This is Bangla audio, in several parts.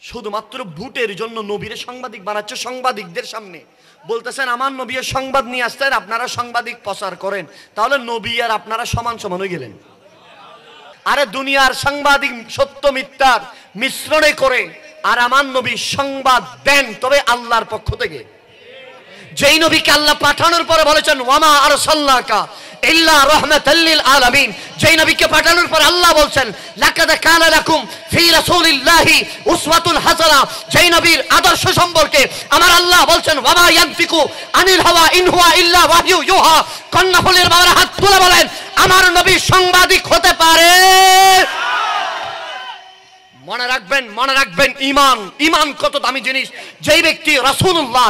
শুধুমাত্র ভোটের জন্য নবীরে সাংবাদিক বানাচ্ছে সাংবাদিকদের সামনে, বলতেছেন আমার নবীর সংবাদ নিয়ে আসতেন, আপনারা সাংবাদিক প্রচার করেন, তাহলে নবী আর আপনারা সমান সমান হয়ে গেলেন। আরে দুনিয়ার সাংবাদিক সত্য মিথ্যার মিশ্রণে করে আর আমার নবী সংবাদ দেন, তবে আল্লাহর পক্ষ থেকে। যেই নবীকে আল্লাহ পাঠানোর পরে বলেছেন ওয়ামা আরসালনাকা ইল্লা রাহমাতাল লিল আলামিন, যেই নবীকে পাঠানোর পর আল্লাহ বলছেন লাকাদ কানা লাকুম ফি রাসূলিল্লাহি উসওয়াতুন হাসানাহ, যেই নবীর আদর্শ সম্পর্কে আমার আল্লাহ বলছেন ওয়ামা ইয়ানতিকু আনিল হাওয়া ইন হুয়া ইল্লা ওয়াহয়ু ইউহা। কন্যাফুলের বাবার হাত তুলে বলেন আমার নবী সাংবাদিক হতে পারে। মনে রাখবেন, মনে রাখবেন, ইমান, ইমান কত দামি জিনিস। যেই ব্যক্তি রাসূলুল্লাহ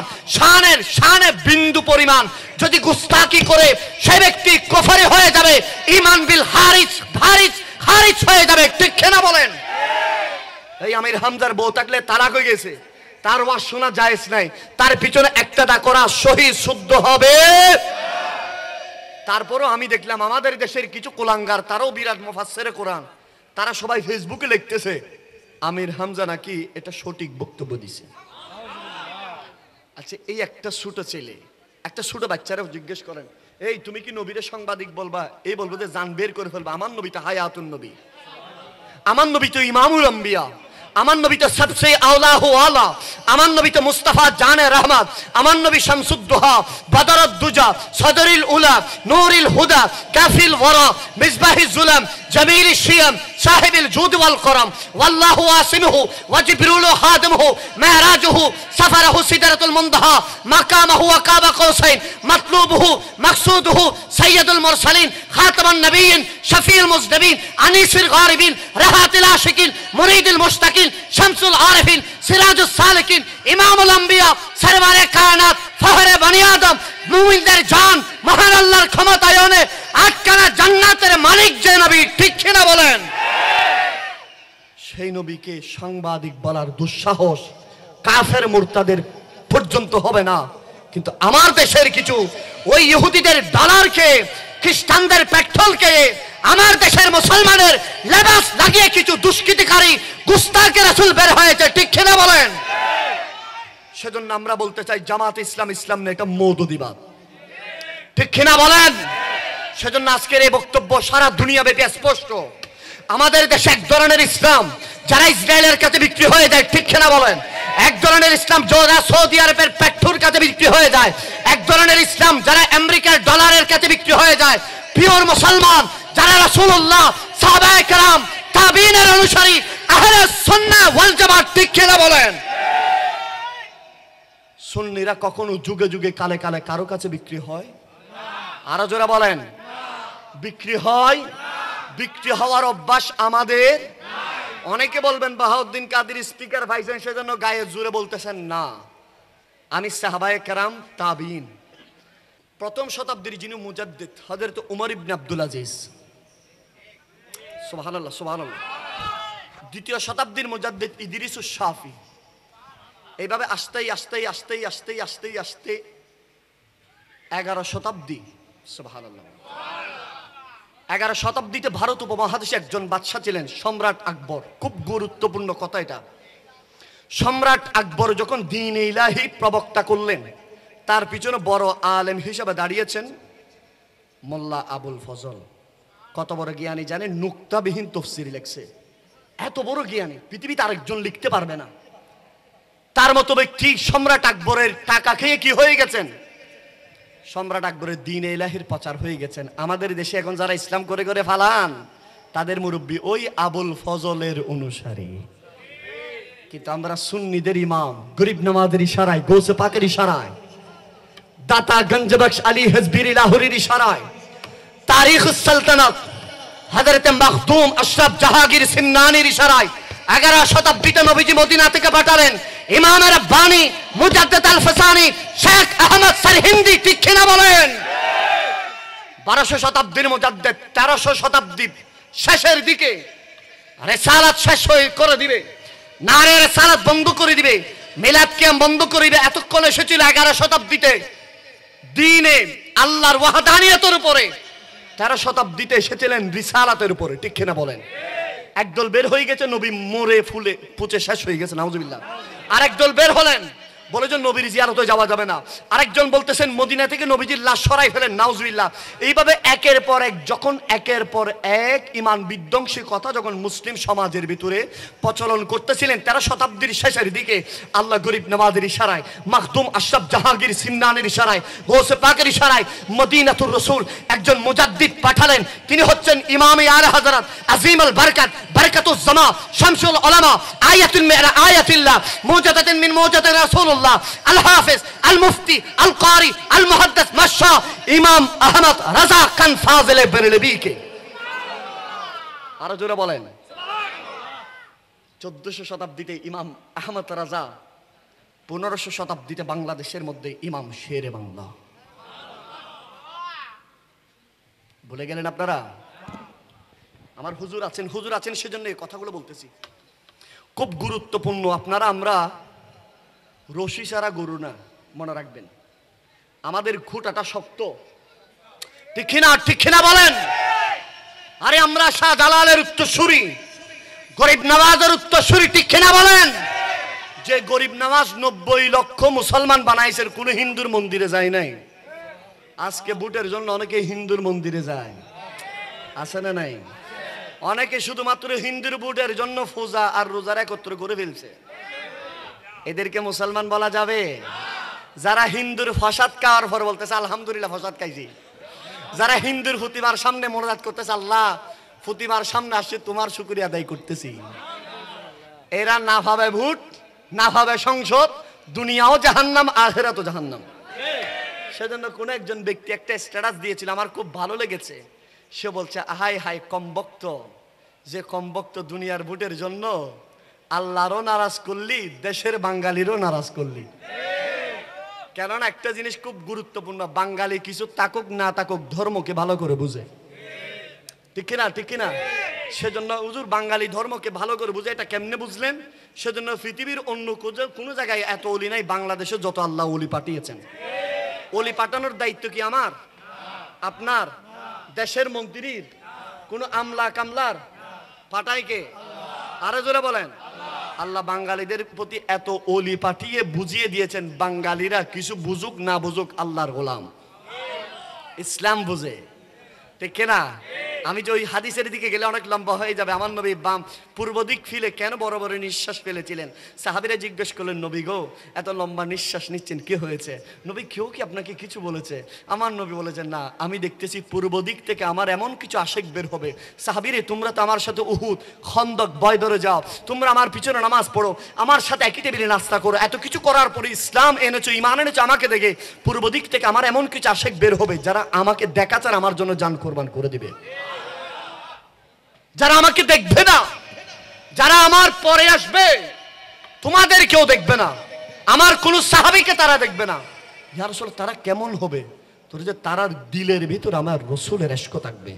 শানে বিন্দু পরিমাণ যদি গুস্তাকি করে সেই ব্যক্তি কাফের হয়ে যাবে, ইমান বিল হারিজ হয়ে যাবে, ঠিক না বলেন? এই আমির হামজার বউ থাকলে তালাক হয়ে গেছে, তার ওয়াজ শোনা জায়েজ নাই, তার পিছনে একটা দা করা শহীদ শুদ্ধ হবে। তারপরও আমি দেখলাম আমাদের দেশের কিছু কুলাঙ্গার, তারাও বিরাট মুফাসসিরে কোরআন, তারা সবাই ফেসবুকে লিখতেছে আমির হামজা নাকি এটা সঠিক বক্তব্য দিছে। আচ্ছা, এই একটা ছোট ছেলে, একটা ছোট বাচ্চারাও জিজ্ঞেস করেন এই তুমি কি নবীরে সাংবাদিক বলবা? এই বলবো যে জান বের করে ফেলবা। আমার নবী তো হায়াতুন নবী, আমার নবী তো ইমামুল আম্বিয়া, আমার নবী তো সবচেয়ে আওলাহু আলা, আমার নবী তো মুস্তাফা জানে রহমত, আমার নবী শামসুদ্দোহা বদরুদ দুজা সদরিল উলা নূরিল হুদা কাফিল ওয়ারা মিসবাহিজ জুলাম জামিল শিয়াম সাহিবিল জুদ ওয়াল করম ওয়াল্লাহু আসিমহু ওয়া জিবরিলু খাদিমহু মেরাজহু সাফারহু সিদরাতুল মুনতাহা মাকামহু ওয়া কাবা কাউসাইন মাতলুবহু মাকসুদহু সাইয়্যিদুল মুরসালিন খাতামুন নবিয়্যিন শফিউল মুজনবিন আনিসুল গারিবিন রাহাতুল আশিকিন মুরিদুল মুশতাকিন শামসুল আরিফিন সিরাজুস সালিকিন ইমামুল আম্বিয়া সরওয়ারে কায়নাত ফখরে বনি আদম মুমিনদের জান মহান আল্লাহর ক্ষমতায়নে আটকানা জান্নাতের মালিক যে নবী, ঠিক কিনা বলেন? সেই নবীকে সাংবাদিক বলার দুঃসাহস কাফের মুরতাদের পর্যন্ত হবে না। কিন্তু আমার দেশের কিছু ওই ইহুদিদের ডলারকে, খ্রিস্টানদের পেট্রোলকে আমার দেশের মুসলমানের লেবাস লাগিয়ে কিছু দুষ্কৃতিকারী গুস্তাকে রাসূল বের হয়েছে, ঠিক কিনা বলেন? সেজন্য আমরা বলতে চাই জামাত ইসলাম, ইসলাম না, এটা মওদুদিবাদ, ঠিক কিনা বলেন? সেজন্য আজকের এই বক্তব্য সারা দুনিয়া ব্যাপী স্পষ্ট। আমাদের দেশে এক ধরনের ইসলাম যারা ইসরায়েলের কাছে বিক্রি হয়ে যায়, ঠিক কিনা বলেন? এক ধরনের ইসলাম যারা সৌদি আরবের পেট্রোর কাছে বিক্রি হয়ে যায়, এক ধরনের ইসলাম যারা আমেরিকার ডলারের কাছে বিক্রি হয়ে যায়। পিওর মুসলমান যারা রাসূলুল্লাহ সাহাবায়ে কেরাম তাবিঈনের অনুসারী আহলে সুন্নাহ ওয়াল জামাত, ঠিক কিনা বলেন? সুন্নিরা কখনো যুগে যুগে কালে কালে কারো কাছে বিক্রি হয়? আরো জোরে বলেন, বিক্রি হয়? বিক্রি হওয়ার অভ্যাস আমাদের। অনেকে বলবেন বাহাউদ্দিন কাদের স্পিকার ভাইছেন সেজন্য গায়ে জোরে বলতেছেন না। আমি সাহাবায়ে কেরাম তাবিঈন, প্রথম শতাব্দীর যিনি মুজাদ্দিদ হযরত উমর ইবনে আব্দুল আজিজ, সুবহানাল্লাহ সুবহানাল্লাহ, দ্বিতীয় শতাব্দীর মুজাদ্দিদ ইদরিসুস শাফি, এইভাবে আস্তেই আস্তেই আস্তেই আস্তেই আস্তেই আস্তে 11 শতাব্দী, সুবহানাল্লাহ, 11 শতাব্দীতে ভারত উপমহাদেশে একজন বাদশা ছিলেন সম্রাট আকবর। খুব গুরুত্বপূর্ণ কথা এটা। সম্রাট আকবর যখন দ্বীন ইলাহি প্রবক্তা করলেন, তার পিছনে বড় আলেম হিসেবে দাঁড়িয়েছেন মোল্লা আবুল ফজল। কত বড় জ্ঞানী জানেন? নুক্তাবিহীন তাফসীর লিখছে। এত বড় জ্ঞানী পৃথিবীতে আরেকজন লিখতে পারবে না। তার মতো ব্যক্তি সম্রাট আকবরের টাকা খেয়ে কি হয়ে গেছেন? সম্রাট আকবরের দ্বীন ইলাহির প্রচার হয়ে গেছেন। আমাদের দেশে এখন যারা ইসলাম করে করে ফালান, তাদের মুরব্বী ওই আবুল ফজলের অনুসারী। কিন্তু আমরা সুন্নিদের ইমাম, গরিব নামাজের ইশারায়, গৌসে পাকের ইশারায়, দাতা গঞ্জবখশ আলী হাজবিরি লাহোরির ইশারায়, তারিখুস সালতানাত হযরত মখদুম আশরাফ জাহাঙ্গীর সিন্নানির ইশারায় 11 শতাব্দীতে নবীজি মদিনা থেকে পাঠালেন ইমাম রাব্বানি মুজাদ্দিদ আল ফাসানি শেখ আহমদ সরহিন্দি, ঠিক কিনা বলেন? 1200 শতাব্দীর মুজাদ্দিদ 1300 শতাব্দী শেষের দিকে রিসালাত শেষ হয়ে করে দিবে, নারে রিসালাত বন্ধ করে দিবে, মিলাদ কিয়াম বন্ধ করে দিবে। এতক্ষণ এসেছিল 11 শতাব্দীতে দ্বীনে আল্লাহর ওয়াহদানিয়তের উপরে, 13 শতাব্দীতে এসেছিলেন রিসালাতের উপরে, ঠিক কিনা বলেন? একদল বের হয়ে গেছে, নবী মরে ফুলে পচে শেষ হয়ে গেছে, নাউজুবিল্লাহ। আরেক দল বের হলেন, বলে যে নবীর জিয়ারতে যাওয়া যাবে না। আরেকজন বলতেছেন মদিনা থেকে নবীজির লাশ সরাই ফেলেন, নাউজুবিল্লাহ। এইভাবে একের পর এক, যখন একের পর এক ইমান বিধ্বংসী কথা যখন মুসলিম সমাজের ভিতরে প্রচলন করতেছিলেন, 13 শতাব্দীর শেষের দিকে আল্লাহ গরিব নওয়াজের ইশারায়, মাখদুম আশরাফ জাহাঙ্গীর সিমনানের ইশারায়, গৌসে পাকের ইশারায় মদিনাতুর রাসূল একজন মুজাদ্দিদ পাঠালেন। তিনি হচ্ছেন ইমামে আলা হযরত আজিম আল বারাকাত, বারাকাতুজ জামা, শামসুল উলামা, আয়াতুল মিরা, আয়াতুল্লাহ, মুজাদাতান মিন মুজাদাত রাসূল আল হাফেজ আল মুফতি আল কারি আল মুহাদ্দিস মাশা ইমাম আহমদ রাজা খান ফাজিল বেরেলভীকে। আরো জোরে বলেন। 1400 শতাব্দীতে ইমাম আহমদ রাজা, 1500 শতাব্দীতে বাংলাদেশের মধ্যে ইমাম শেরে বাংলা। ভুলে গেলেন আপনারা? আমার হুজুর আছেন সেজন্য এই কথাগুলো বলতেছি, খুব গুরুত্বপূর্ণ। আপনারা আমরা রশি ছাড়া গরু না, মনে রাখবেন। আমাদের খুঁটাটা শক্ত, ঠিক কিনা বলেন? আরে আমরা শাহজালালের উত্তরসূরি, গরিব নওয়াজের উত্তরসূরি, ঠিক কিনা বলেন? যে গরিব নওয়াজ 90 লক্ষ মুসলমান বানাইছেন, কোন হিন্দুর মন্দিরে যায় নাই। আজকে ভোটের জন্য অনেকে হিন্দুর মন্দিরে যায়, আছে না নাই? অনেকে শুধুমাত্র হিন্দুর ভোটের জন্য পূজা আর রোজার একত্র করে ফেলছে। এদেরকে মুসলমান বলা যাবে? যারা হিন্দুর ফসাদ খাওয়ার পর বলতেছে আলহামদুলিল্লাহ ফসাদ খাইছি, যারা হিন্দুর প্রতিমার সামনে মোনাজাত করতেছে আল্লাহ প্রতিমার সামনে আসছে তোমার শুকরিয়া আদায় করতেছি, এরা না ভাবে ভোট, না ভাবে সংসদ, দুনিয়াও জাহান্নাম আখিরাতও জাহান্নাম। সেজন্য কোন একজন ব্যক্তি একটা স্ট্যাটাস দিয়েছিল, আমার খুব ভালো লেগেছে। সে বলছে আহাই হাই কমবক্ত, যে কমবক্ত দুনিয়ার ভোটের জন্য আল্লাহরও নারাজ করলি, দেশের বাঙালিরও নারাজ করলি। কেননা একটা জিনিস খুব গুরুত্বপূর্ণ, বাঙালি কিছু তাকুক না তাকুক ধর্মকে ভালো করে বুঝে, ঠিক কিনা? সেজন্য হুজুর বাঙালি ধর্মকে ভালো করে বুঝে। এটা কেমনে বুঝলেন? সেজন্য পৃথিবীর অন্য কোনো জায়গায় এত ওলি নাই, বাংলাদেশে যত আল্লাহ ওলি পাঠিয়েছেন। ওলি পাঠানোর দায়িত্ব কি আমার, আপনার, দেশের মন্ত্রীর, কোন আমলা কামলার? পাঠায় কে? আরো জোরে বলেন। আল্লাহ বাঙালিদের প্রতি এত ওলি পাঠিয়ে বুঝিয়ে দিয়েছেন, বাঙালিরা কিছু বুঝুক না বুঝুক আল্লাহর গোলাম, ইসলাম বুঝে, ঠিক না? আমি যে ওই হাদিসের দিকে গেলে অনেক লম্বা হয়ে যাবে। আমার নবী বাম পূর্ব দিক ফিরে কেন বড় বড় নিঃশ্বাস ফেলেছিলেন? সাহাবীরা জিজ্ঞেস করলেন, নবী গো এত লম্বা নিঃশ্বাস নিচ্ছেন, কি হয়েছে? নবী কেউ কি আপনাকে কিছু বলেছে? আমার নবী বলেছেন, না, আমি দেখতেছি পূর্ব দিক থেকে আমার এমন কিছু আশেক বের হবে। সাহাবীরে, তোমরা তো আমার সাথে উহুদ, খন্দক, বদরে যাও, তোমরা আমার পিছনে নামাজ পড়ো, আমার সাথে একই টেবিলে নাস্তা করো, এত কিছু করার পরে ইসলাম এনেছো, ঈমান এনেছো আমাকে দেখে, পূর্ব দিক থেকে আমার এমন কিছু আশেক বের হবে যারা আমাকে দেখা ছাড়া আমার জন্য জান কোরবান করে দিবে, যারা আমাকে দেখবে না, যারা আমার পরে আসবে, তোমাদের কেউ দেখবে না, আমার কোন সাহাবীকে তারা দেখবে না। ইয়া রাসূলুল্লাহ, তারা কেমন হবে? তোর যে তারার দিলের ভিতর আমার রাসূলের ইশক থাকবে।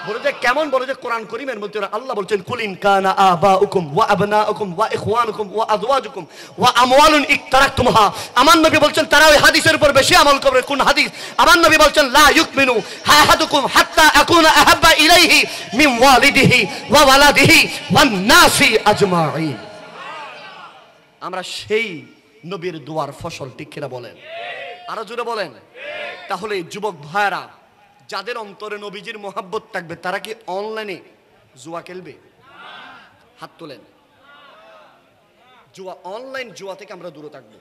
বলে যে কেমন? বলে যে কোরআন কারীমের মধ্যে আল্লাহ বলছেন, কুলিন কানা আবাউকুম ওয়া আবনাউকুম ওয়া ইখওয়ানুকুম ওয়া আজওয়াজুকুম ওয়া আমওয়ালুন ইকতারাকতুমহা। আমার নবী বলছেন তারা ওই হাদিসের উপর বেশি আমল করবে। কোন হাদিস? আমার নবী বলছেন, লা ইউমিনু আহাদুকুম হাত্তা আকুনা আহাব্বা ইলাইহি মিন ওয়ালিদিহি ওয়া ওয়ালাদিহি ওয়ান নাসি আজমাইন। আমরা সেই নবীর দোয়ার ফসল, ঠিক কিনা বলেন? আরো জোরে বলেন। তাহলে যুবক ভাইরা, যাদের অন্তরে নবীজির মোহাব্বত থাকবে, তারা কি অনলাইনে জুয়া খেলবে? হাত তোলেন। জুয়া, অনলাইন জুয়া থেকে আমরা দূরে থাকবো।